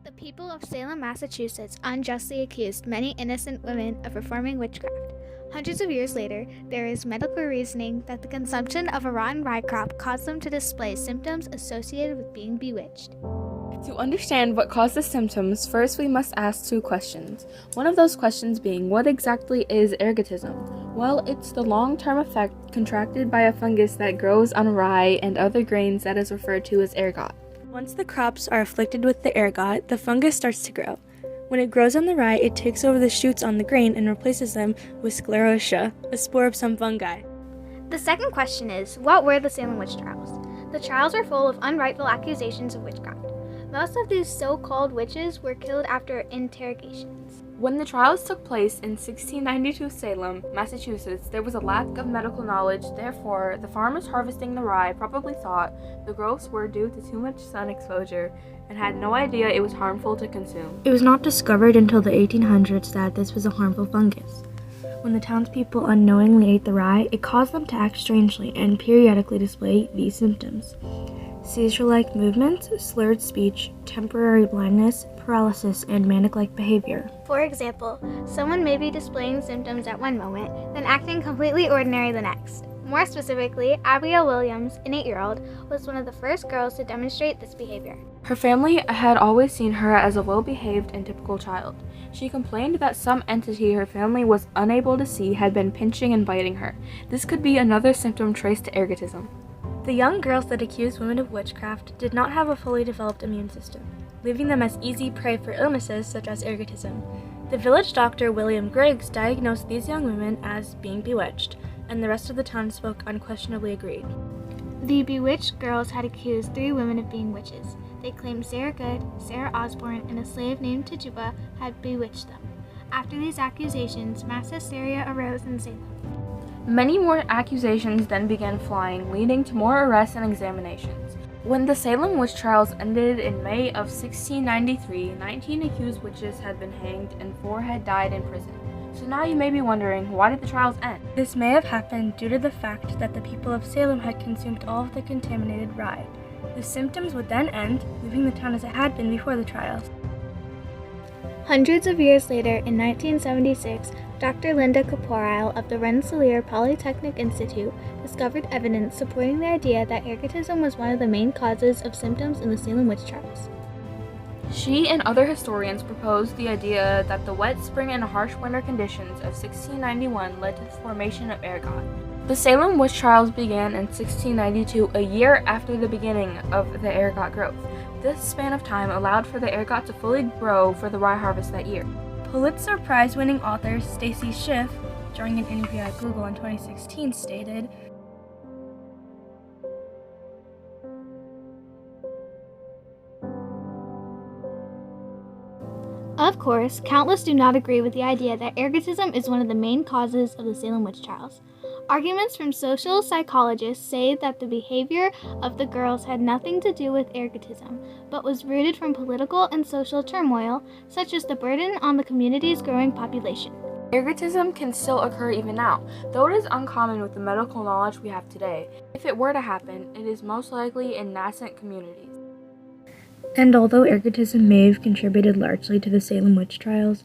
The people of Salem, Massachusetts unjustly accused many innocent women of performing witchcraft. Hundreds of years later, there is medical reasoning that the consumption of a rotten rye crop caused them to display symptoms associated with being bewitched. To understand what caused the symptoms, first we must ask two questions. One of those questions being, what exactly is ergotism? Well, it's the long-term effect contracted by a fungus that grows on rye and other grains that is referred to as ergot. Once the crops are afflicted with the ergot, the fungus starts to grow. When it grows on the rye, it takes over the shoots on the grain and replaces them with sclerotia, a spore of some fungi. The second question is, what were the Salem witch trials? The trials were full of unrightful accusations of witchcraft. Most of these so-called witches were killed after interrogations. When the trials took place in 1692 Salem, Massachusetts, there was a lack of medical knowledge. Therefore, the farmers harvesting the rye probably thought the growths were due to too much sun exposure and had no idea it was harmful to consume. It was not discovered until the 1800s that this was a harmful fungus. When the townspeople unknowingly ate the rye, it caused them to act strangely and periodically display these symptoms: seizure-like movements, slurred speech, temporary blindness, paralysis, and manic-like behavior. For example, someone may be displaying symptoms at one moment, then acting completely ordinary the next. More specifically, Abigail Williams, an 8-year-old, was one of the first girls to demonstrate this behavior. Her family had always seen her as a well-behaved and typical child. She complained that some entity her family was unable to see had been pinching and biting her. This could be another symptom traced to ergotism. The young girls that accused women of witchcraft did not have a fully developed immune system, leaving them as easy prey for illnesses such as ergotism. The village doctor William Griggs diagnosed these young women as being bewitched, and the rest of the townsfolk unquestionably agreed. The bewitched girls had accused 3 women of being witches. They claimed Sarah Good, Sarah Osborne, and a slave named Tituba had bewitched them. After these accusations, mass hysteria arose in Salem. Many more accusations then began flying, leading to more arrests and examinations. When the Salem witch trials ended in May of 1693, 19 accused witches had been hanged and 4 had died in prison. So now you may be wondering, why did the trials end? This may have happened due to the fact that the people of Salem had consumed all of the contaminated rye. The symptoms would then end, leaving the town as it had been before the trials. Hundreds of years later, in 1976, Dr. Linda Caporal of the Rensselaer Polytechnic Institute discovered evidence supporting the idea that ergotism was one of the main causes of symptoms in the Salem witch trials. She and other historians proposed the idea that the wet spring and harsh winter conditions of 1691 led to the formation of ergot. The Salem witch trials began in 1692, a year after the beginning of the ergot growth. This span of time allowed for the ergot to fully grow for the rye harvest that year. Pulitzer Prize-winning author Stacy Schiff, during an interview at Google in 2016, stated, Of course, countless do not agree with the idea that ergotism is one of the main causes of the Salem witch trials. Arguments from social psychologists say that the behavior of the girls had nothing to do with ergotism, but was rooted from political and social turmoil, such as the burden on the community's growing population. Ergotism can still occur even now, though it is uncommon with the medical knowledge we have today. If it were to happen, it is most likely in nascent communities. And although ergotism may have contributed largely to the Salem witch trials,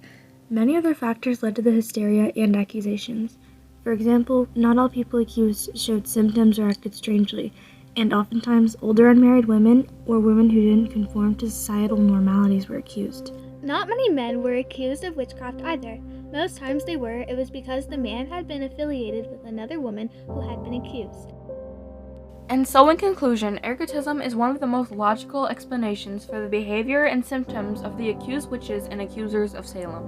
many other factors led to the hysteria and accusations. For example, not all people accused showed symptoms or acted strangely, and oftentimes older unmarried women or women who didn't conform to societal normalities were accused. Not many men were accused of witchcraft either. Most times it was because the man had been affiliated with another woman who had been accused. And so in conclusion, ergotism is one of the most logical explanations for the behavior and symptoms of the accused witches and accusers of Salem.